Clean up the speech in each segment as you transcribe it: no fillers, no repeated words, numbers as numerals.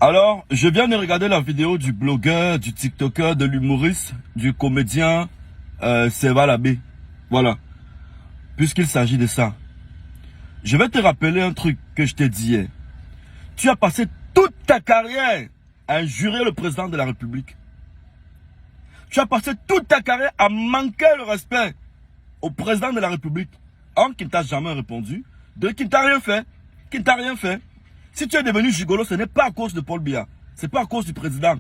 Alors, je viens de regarder la vidéo du blogueur, du tiktoker, de l'humoriste, du comédien Seva Labé. Voilà. Puisqu'il s'agit de ça. Je vais te rappeler un truc que je t'ai dit hier. Tu as passé toute ta carrière à injurer le président de la République. Tu as passé toute ta carrière à manquer le respect au président de la République. Un, qui ne t'a jamais répondu. Deux, qui ne t'a rien fait. Qui ne t'a rien fait. Si tu es devenu gigolo, ce n'est pas à cause de Paul Biya. Ce n'est pas à cause du président.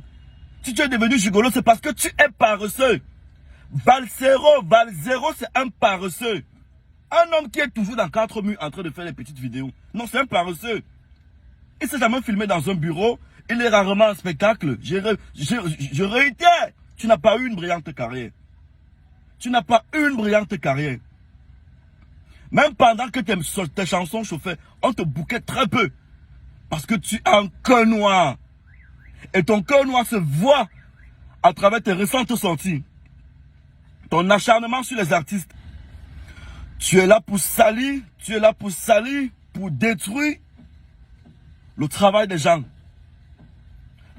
Si tu es devenu gigolo, c'est parce que tu es paresseux. Valsero, c'est un paresseux. Un homme qui est toujours dans 4 murs en train de faire des petites vidéos. Non, c'est un paresseux. Il ne s'est jamais filmé dans un bureau. Il est rarement en spectacle. Je réitère, tu n'as pas eu une brillante carrière. Tu n'as pas eu une brillante carrière. Même pendant que tes chansons chauffaient, on te bouquait très peu. Parce que tu as un cœur noir. Et ton cœur noir se voit à travers tes récentes sorties. Ton acharnement sur les artistes. Tu es là pour salir, pour détruire le travail des gens.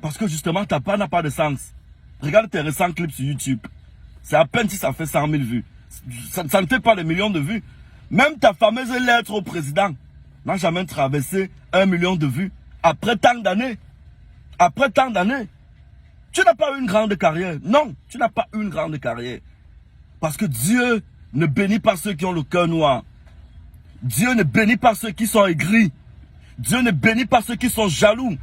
Parce que justement, ta part n'a pas de sens. Regarde tes récents clips sur YouTube. C'est à peine si ça fait 100 000 vues. Ça ne fait pas des millions de vues. Même ta fameuse lettre au président n'a jamais traversé 1 million de vues. Après tant d'années. Après tant d'années. Tu n'as pas eu une grande carrière. Non, tu n'as pas eu une grande carrière. Parce que Dieu ne bénit pas ceux qui ont le cœur noir. Dieu ne bénit pas ceux qui sont aigris. Dieu ne bénit pas ceux qui sont jaloux.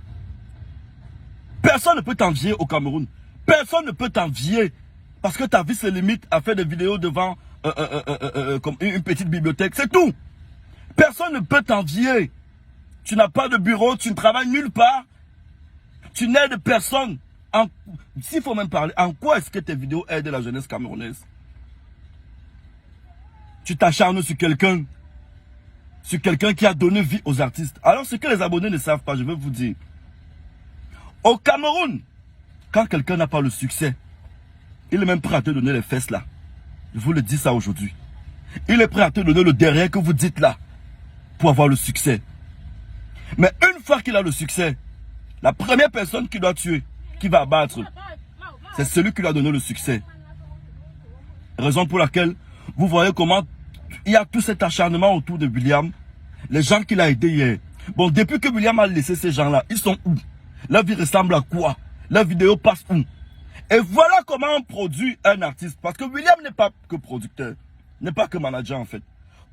Personne ne peut t'envier au Cameroun. Personne ne peut t'envier. Parce que ta vie se limite à faire des vidéos devant comme une petite bibliothèque. C'est tout. Personne ne peut t'envier. Tu n'as pas de bureau, tu ne travailles nulle part. Tu n'aides personne. S'il faut même parler, en quoi est-ce que tes vidéos aident la jeunesse camerounaise? Tu t'acharnes sur quelqu'un qui a donné vie aux artistes. Alors ce que les abonnés ne savent pas, je vais vous dire. Au Cameroun, quand quelqu'un n'a pas le succès, il est même prêt à te donner les fesses là. Je vous le dis ça aujourd'hui. Il est prêt à te donner le derrière que vous dites là pour avoir le succès. Mais une fois qu'il a le succès, la première personne qu'il doit tuer, qui va abattre, c'est celui qui lui a donné le succès. Raison pour laquelle vous voyez comment il y a tout cet acharnement autour de William. Les gens qu'il a aidés hier. Bon, depuis que William a laissé ces gens-là, ils sont où? La vie ressemble à quoi? La vidéo passe où? Et voilà comment on produit un artiste. Parce que William n'est pas que producteur. N'est pas que manager en fait.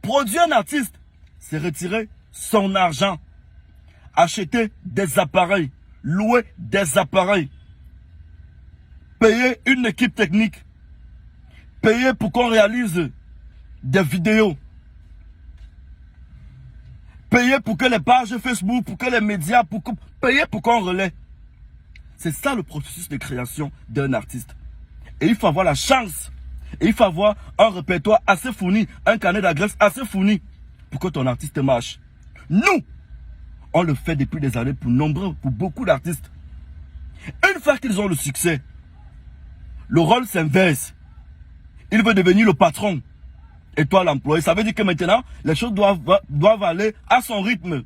Produire un artiste, c'est retirer son argent. Acheter des appareils. Louer des appareils. Payer une équipe technique. Payer pour qu'on réalise des vidéos. Payer pour que les pages Facebook, pour que les médias, payer pour qu'on relaie. C'est ça le processus de création d'un artiste. Et il faut avoir la chance. Et il faut avoir un répertoire assez fourni, un carnet d'adresses assez fourni pour que ton artiste marche. Nous, on le fait depuis des années pour beaucoup d'artistes. Une fois qu'ils ont le succès, le rôle s'inverse. Il veut devenir le patron. Et toi l'employé. Ça veut dire que maintenant, les choses doivent aller à son rythme.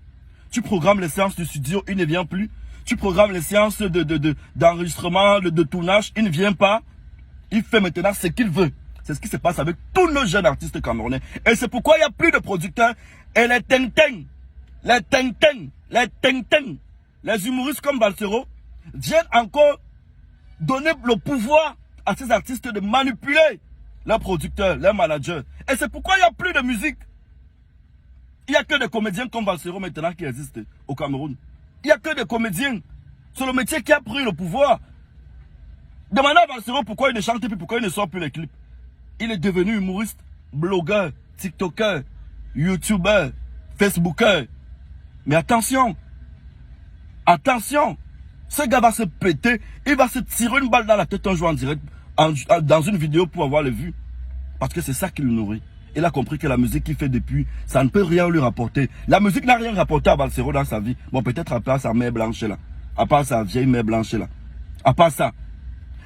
Tu programmes les séances de studio, il ne vient plus. Tu programmes les séances d'enregistrement, de tournage, il ne vient pas. Il fait maintenant ce qu'il veut. C'est ce qui se passe avec tous nos jeunes artistes camerounais. Et c'est pourquoi il n'y a plus de producteurs. Et les teng-teng, les humoristes comme Valsero viennent encore donner le pouvoir à ces artistes de manipuler leurs producteurs, leurs managers. Et c'est pourquoi il n'y a plus de musique. Il n'y a que des comédiens comme Valsero maintenant qui existent au Cameroun. Il n'y a que des comédiens. C'est le métier qui a pris le pouvoir. Demandez à Valsero pourquoi il ne chante plus, pourquoi il ne sort plus les clips. Il est devenu humoriste, blogueur, tiktoker, youtubeur, facebooker. Mais attention. Attention. Ce gars va se péter. Il va se tirer une balle dans la tête un jour en direct. Dans une vidéo pour avoir les vues. Parce que c'est ça qui le nourrit. Il a compris que la musique qu'il fait depuis, ça ne peut rien lui rapporter. La musique n'a rien rapporté à Valsero dans sa vie. Bon, peut-être à part sa mère blanche là. À part sa vieille mère blanche là. À part ça.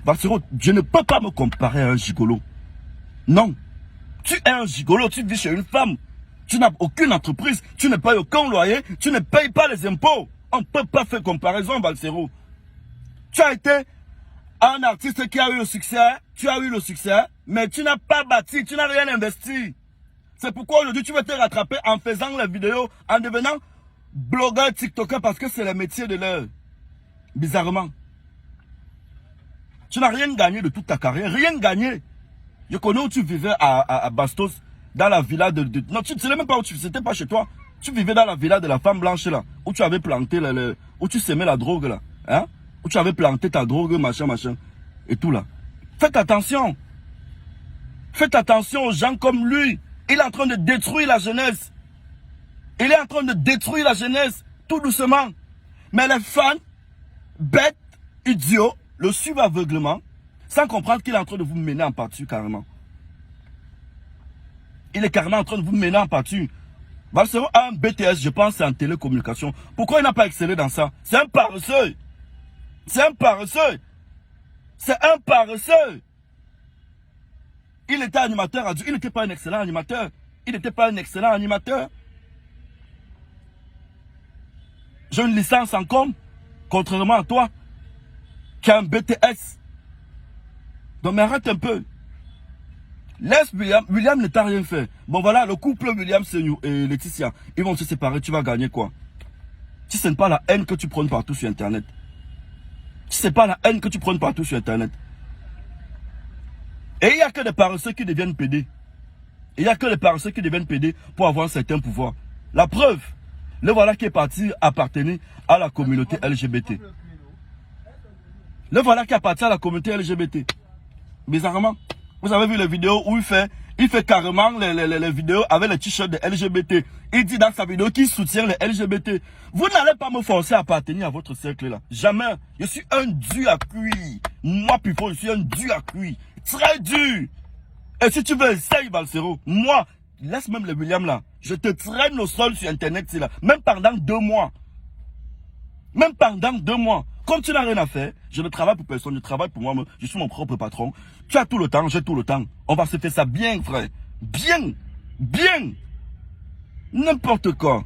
Valsero, je ne peux pas me comparer à un gigolo. Non. Tu es un gigolo, tu vis chez une femme. Tu n'as aucune entreprise. Tu ne payes aucun loyer. Tu ne payes pas les impôts. On ne peut pas faire comparaison, Balsero. Tu as été un artiste qui a eu le succès, tu as eu le succès, mais tu n'as pas bâti, tu n'as rien investi. C'est pourquoi aujourd'hui tu veux te rattraper en faisant les vidéos, en devenant blogueur, tiktoker, parce que c'est le métier de l'heure. Bizarrement. Tu n'as rien gagné de toute ta carrière, rien gagné. Je connais où tu vivais à Bastos, dans la villa de... Non, tu ne sais même pas où tu... C'était pas chez toi. Tu vivais dans la villa de la femme blanche là, où tu avais planté, où tu semais la drogue là. Hein? Où tu avais planté ta drogue, machin, machin. Et tout là. Faites attention. Faites attention aux gens comme lui. Il est en train de détruire la jeunesse. Il est en train de détruire la jeunesse, tout doucement. Mais les fans, bêtes, idiots, le suivent aveuglement, sans comprendre qu'il est en train de vous mener en pâture carrément. Il est carrément en train de vous mener en pâture. Balsero a un BTS, je pense, c'est en télécommunication. Pourquoi il n'a pas excellé dans ça? C'est un paresseux. C'est un paresseux. C'est un paresseux. Il était animateur radio. Il n'était pas un excellent animateur. Il n'était pas un excellent animateur. J'ai une licence en com, contrairement à toi, qui a un BTS. Donc, mais arrête un peu. Laisse William. William ne t'a rien fait. Bon, voilà, le couple William et Laetitia, ils vont se séparer. Tu vas gagner quoi? Si ce n'est pas la haine que tu prônes partout sur Internet. Si ce n'est pas la haine que tu prônes partout sur Internet. Et il n'y a que des paresseux qui deviennent PD. Il n'y a que des paresseux qui deviennent PD pour avoir un certain pouvoir. La preuve, le voilà qui est parti appartenir à la communauté LGBT. Le voilà qui appartient à la communauté LGBT. Bizarrement, vous avez vu les vidéos où il fait carrément les vidéos avec les t-shirts de LGBT. Il dit dans sa vidéo qu'il soutient les LGBT. Vous n'allez pas me forcer à appartenir à votre cercle là. Jamais. Je suis un dur à cuire. Moi, Pifo, je suis un dur à cuire. Très dur. Et si tu veux, essaye, Balsero. Moi, laisse même le William là. Je te traîne au sol sur Internet, c'est là. Même pendant 2 mois. Même pendant 2 mois. Comme tu n'as rien à faire, je ne travaille pour personne, je travaille pour moi-même. Je suis mon propre patron. Tu as tout le temps, j'ai tout le temps. On va se faire ça bien, frère. Bien. Bien. N'importe quoi.